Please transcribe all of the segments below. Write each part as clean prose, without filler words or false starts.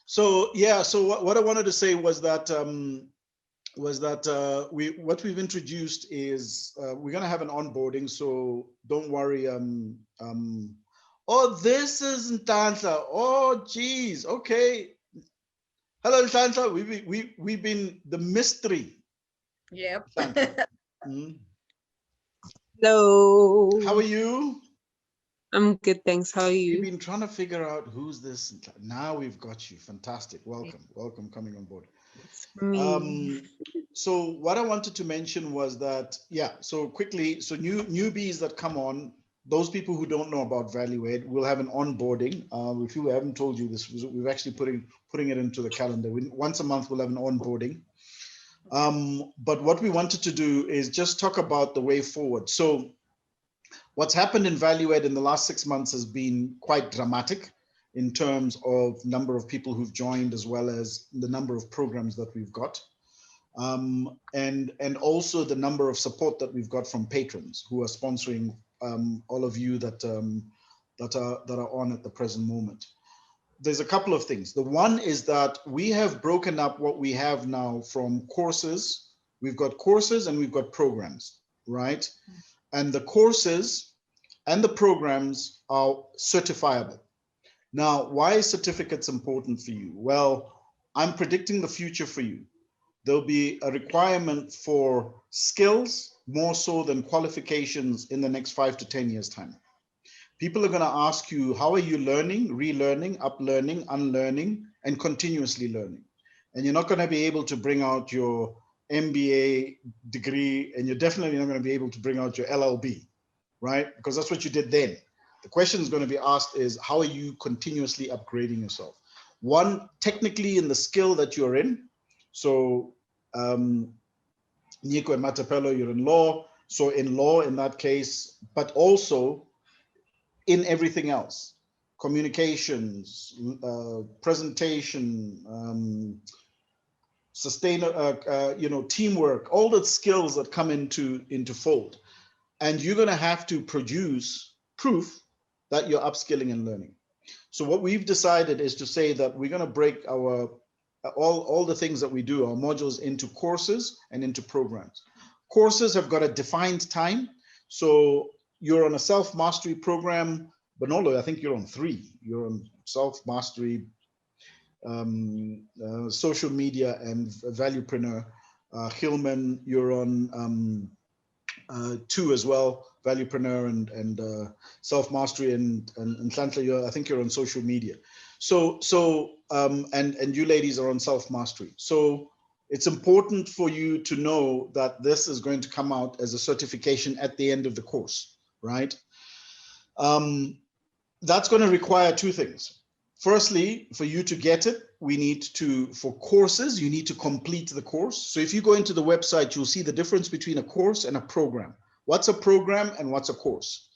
So yeah, so what I wanted to say was that what we've introduced is we're gonna have an onboarding. So don't worry. Oh, this is Ntantla. Oh, geez. Okay. Hello, Ntantla. We've been the mystery. Yep. Ntantla. Mm. How Hello. are you? I'm good, thanks. How are We've you? been trying to figure out who's this. Now we've got you. Fantastic. Welcome. Welcome coming on board. It's me. So what I wanted to mention was that, yeah, so quickly, so newbies that come on, those people who don't know about value add, we'll have an onboarding. If you haven't told you this, we've actually putting it into the calendar. Once a month, we'll have an onboarding. But what we wanted to do is just talk about the way forward. So what's happened in value add in the last 6 months has been quite dramatic in terms of number of people who've joined, as well as the number of programs that we've got. And also the number of support that we've got from patrons who are sponsoring all of you that are on at the present moment. There's a couple of things. The one is that we have broken up what we have now from courses. We've got courses and we've got programs, right? And the courses and the programs are certifiable. Now, why is certificates important for you? Well, I'm predicting the future for you. There'll be a requirement for skills more so than qualifications in the next 5 to 10 years time. People are going to ask you, how are you learning, relearning, uplearning, unlearning, and continuously learning? And you're not going to be able to bring out your MBA degree, and you're definitely not going to be able to bring out your LLB, right? Because that's what you did then. The question is going to be asked is, how are you continuously upgrading yourself? One, technically in the skill that you're in. So Nico and Matapelo, you're in law. So in law in that case, but also in everything else, communications, presentation, teamwork, all the skills that come into fold. And you're going to have to produce proof that you're upskilling and learning. So what we've decided is to say that we're going to break our all the things that we do, our modules, into courses and into programs. Courses have got a defined time. So you're on a self-mastery program. Bonolo, I think you're on 3. You're on self-mastery, social media, and valuepreneur. Hillman, you're on 2 as well, valuepreneur and self-mastery, and Nhlanhla, I think you're on social media. So and you ladies are on self-mastery. So it's important for you to know that this is going to come out as a certification at the end of the course, right? That's going to require 2 things. Firstly, for you to get it, we need to, for courses, you need to complete the course. So if you go into the website, you'll see the difference between a course and a program. What's a program and what's a course?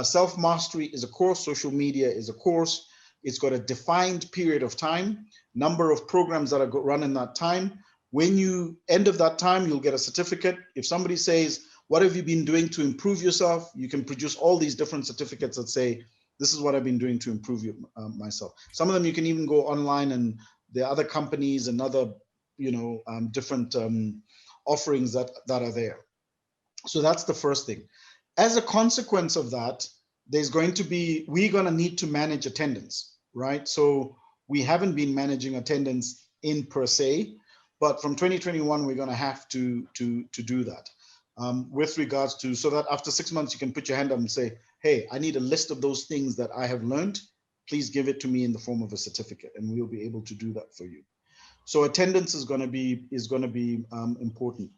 Self-mastery is a course, social media is a course. It's got a defined period of time, number of programs that are run in that time. When you end of that time, you'll get a certificate. If somebody says, what have you been doing to improve yourself? You can produce all these different certificates that say, this is what I've been doing to improve myself. Some of them you can even go online, and there are other companies and other, different offerings that are there. So that's the first thing. As a consequence of that, we're going to need to manage attendance, right? So we haven't been managing attendance in per se, but from 2021, we're going to have to do that. With regards to, so that after 6 months, you can put your hand up and say, hey, I need a list of those things that I have learned. Please give it to me in the form of a certificate, and we'll be able to do that for you. So attendance is going to be important.